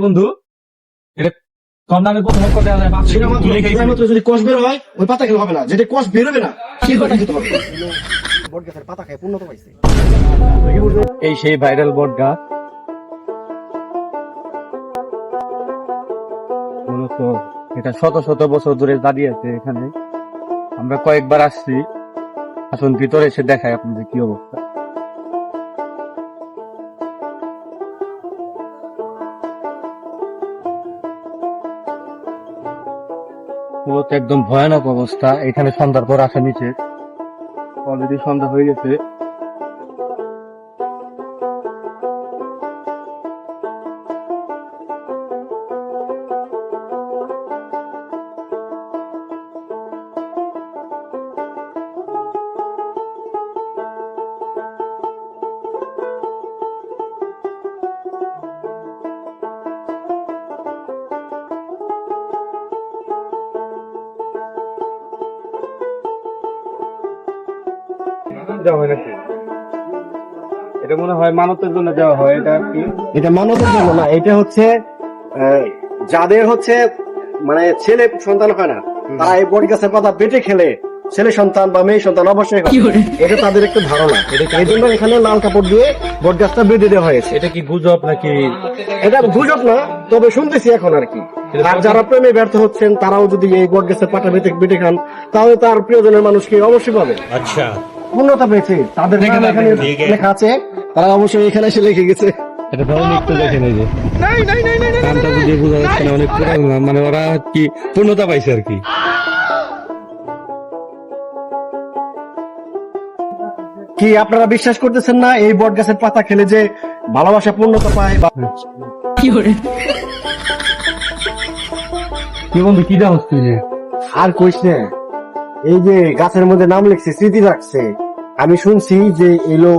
বন্ধু এটা তোর নামে প্রথম কথা যদি কষ বের হয় ওই পাতা খেলে হবে না, যেটা কষ বেরোবে না সেই পাতা খেতে হবে। বট গাছের পাতা খায় পূর্ণতা পাইছে। এই সেই ভাইরাল বট গাছ মূলত এটা শত শত বছর ধরে দাঁড়িয়ে আছে এখানে। আমরা কয়েকবার আসছি, আসুন ভিতরে এসে দেখায় আপনাদের কি অবস্থা। মূলত একদম ভয়ানক অবস্থা এখানে। সন্ধ্যার পর আসা নিচে অলরেডি সন্ধ্যা হয়ে গেছে। এটা মনে হয় মানতের জন্য দেওয়া হয়। এটা কি? এটা মানতের জন্য না, এটা হচ্ছে যাদের হচ্ছে মানে ছেলে সন্তান হয় না, তারা এই বট গাছের পাতা বেটে খেলে ছেলে সন্তান বা মেয়ে সন্তান অবশ্যই হবে। এটা তাদের একটা ধারণা। এই জন্য এখানে লাল কাপড় দিয়ে বট গাছটা বেঁধে দেওয়া হয়েছে। এটা কি গুজব নাকি? এটা গুজব না, তবে শুনতেছি এখন আর কি। আর যারা প্রেমে ব্যর্থ হচ্ছেন তারাও যদি এই বট গাছের পাতা বেটে খান তাহলে তার প্রিয়জনের মানুষকে অবশ্যই পাবে। আচ্ছা, পূর্ণতা পেয়েছে তাদের নাম এখানে লেখা আছে, তারা অবশ্যই এখানে এসে লিখে গেছে। এটা ধরেন একটু দেখেন, এই যে নামটা বুঝিয়ে বোঝা যাচ্ছে না, অনেক পুরানো নাম, মানে ওরা কি পূর্ণতা পাইছে আর কি। কি আপনারা বিশ্বাস করতেছেন না এই বট গাছের পাতা খেলে যে ভালোবাসা পূর্ণতা পায়? কি বন্ধু কি দেওয়া হচ্ছে? আর কইস না, এই যে গাছের মধ্যে নাম লিখছে, স্মৃতি রাখছে। আমি শুনছি যে এলো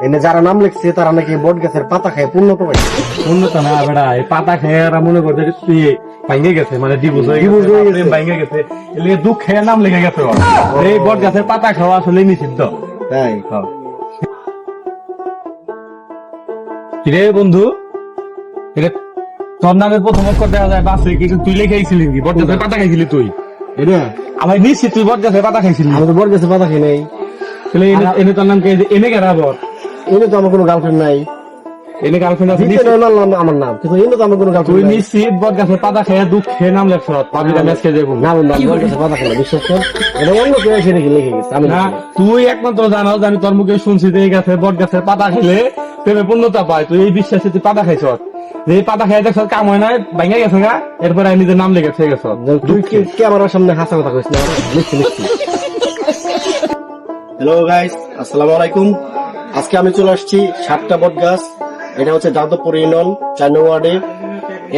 এনে যারা নাম লিখছে তারা নাকি বট গাছের পাতা খায় পূর্ণতা পায়। পূর্ণতা না বেড়া, এই পাতা খেয়ে এরা মনে করছে যে তুই ভাঙে গেছে, মানে ডিভোর্স হয়ে গেছে, ভাঙে গেছে, এলিয়ে দুঃখ খেয়ে নাম লেগে গেছে। এই বট গাছের পাতা খাওয়া আসলে নিষিদ্ধ। তাই কিরে বন্ধু, এটা তোর নামে প্রথম অক্ষর দেওয়া যায় বাসে, কিন্তু তুই লেখাইছিলি কি বট গাছের পাতা খাইছিলি? তুই এটা আমার নিশ্চিত তুই বট গাছের পাতা খাইছিলি। আমি তো বট গাছের পাতা খাই নাই। তাহলে এনে তোর নাম কে? এনে কেরা বট? এনে তো আমার কোনো গার্লফ্রেন্ড নাই। এনে গার্লফ্রেন্ড আছে? আমার নাম, কিন্তু এনে তো আমার কোনো তুই গার্লফ্রেন্ড নাই। নিশ্চিত বট গাছের পাতা খেয়ে দুঃখ খেয়ে নাম লেখছ? পাবিটা ম্যাচ খেয়ে দেখুন না বন্ধু, আমি বট গাছের পাতা খাই না, বিশ্বাস কর। এটা অন্য কেউ এসে লিখে গেছে, আমি না। তুই একমাত্র জানাও যে আমি তোর মুখে শুনছি যে এই গাছে বট গাছের পাতা খেলে প্রেমে পূর্ণতা পায়। তুই এই বিশ্বাসে তুই পাতা খাইছ, যে এই পাতা খাই দেখছ কাম হয় না, ভাঙা গেছে গা, এরপরে আমি নিজের নাম লেগেছে গেছ। তুই কি আমার সামনে হাসা কথা কইস না? মিষ্টি মিষ্টি। হ্যালো গাইস, আসসালামু আলাইকুম। আজকে আমি চলে আসছি 7টা বট গাছ। এটা হচ্ছে যাদবপুর ইউনিয়ন 4 নং ওয়ার্ডে।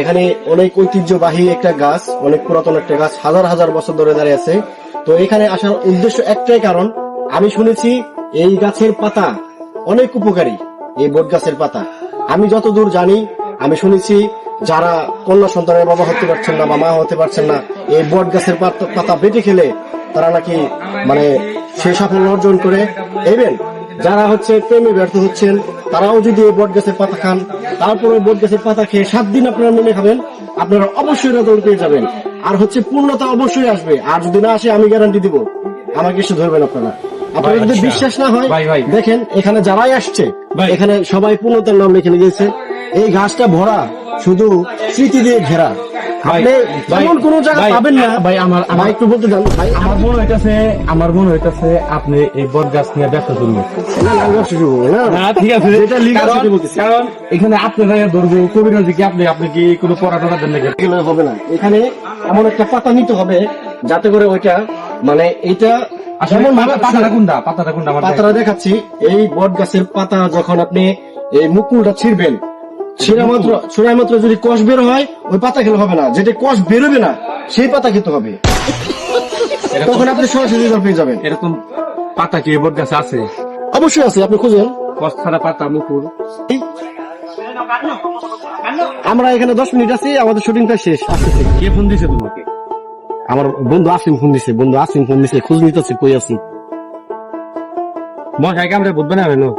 এখানে অনেক ঐতিহ্যবাহী একটা গাছ, অনেক পুরাতন একটা গাছ, হাজার হাজার বছর ধরে দাঁড়িয়ে আছে। তো এখানে আসার উদ্দেশ্য একটাই কারণ, আমি শুনেছি এই গাছের পাতা অনেক উপকারী। এই বট গাছের পাতা আমি যতদূর জানি, আমি শুনেছি যারা কন্যা সন্তানের বাবা হতে পারছেন না বা মা হতে পারছেন না, এই বট গাছের পাতা বেটে খেলে তারা নাকি মানে সে সাফল্য অর্জন করে। ইভেন যারা হচ্ছে প্রেমে ব্যর্থ হচ্ছেন তারাও যদি এই বট গাছের পাতা খান, তারপরে বট গাছের পাতা খেয়ে 7 দিন আপনারা মেনে খাবেন, আপনারা অবশ্যই রেজাল্ট পেয়ে যাবেন। আর হচ্ছে পূর্ণতা অবশ্যই আসবে। আর যদি না আসে আমি গ্যারান্টি দিব, আমাকে এসে ধরবেন আপনারা। আপনাদের যদি বিশ্বাস না হয় দেখেন, এখানে যারাই আসছে এখানে সবাই পূর্ণতার নাম লিখে গেছে। এই গাছটা ভরা শুধু স্মৃতি দিয়ে ঘেরা, আপনি এমন কোন জায়গা পাবেন না। ভাই আমার একটু বলতে চান ভাই, আমার মনে হইতেছে আপনি এই বট গাছ নিয়ে ব্যবসা শুরু করছেন। ঠিক আছে, কারণ এখানে আপনারা ধরবো কবিরাজি কি আপনি কি কোনো পড়াশোনা দেন নাকি? হবে না। এখানে এমন একটা পাতা নিতে হবে যাতে করে ওইটা মানে এইটা পাতাটা দেখাচ্ছি। এই বট গাছের পাতা যখন আপনি এই মুকুলটা ছিঁড়বেন, ছিঁড়া মাত্র যদি কষ বের হয় ওই পাতা খেলে হবে না, যেটা কষ বেরোবে না সেই পাতা খেতে হবে, তখন আপনি সরাসরি রেজাল্ট পেয়ে যাবেন। এরকম পাতা কি বট গাছে আছে? অবশ্যই আছে, আপনি খুঁজেন। কষ ছাড়া পাতা মুকুল। আমরা এখানে 10 মিনিট আছি, আমাদের শুটিংটা শেষ। আসতেছি। কে ফোন দিছে তোমাকে? আমার বন্ধু আসিম ফোন দিছে। খোঁজ নিতেছে কই আছি। মশাই কামড়ে বুঝবে না হলো।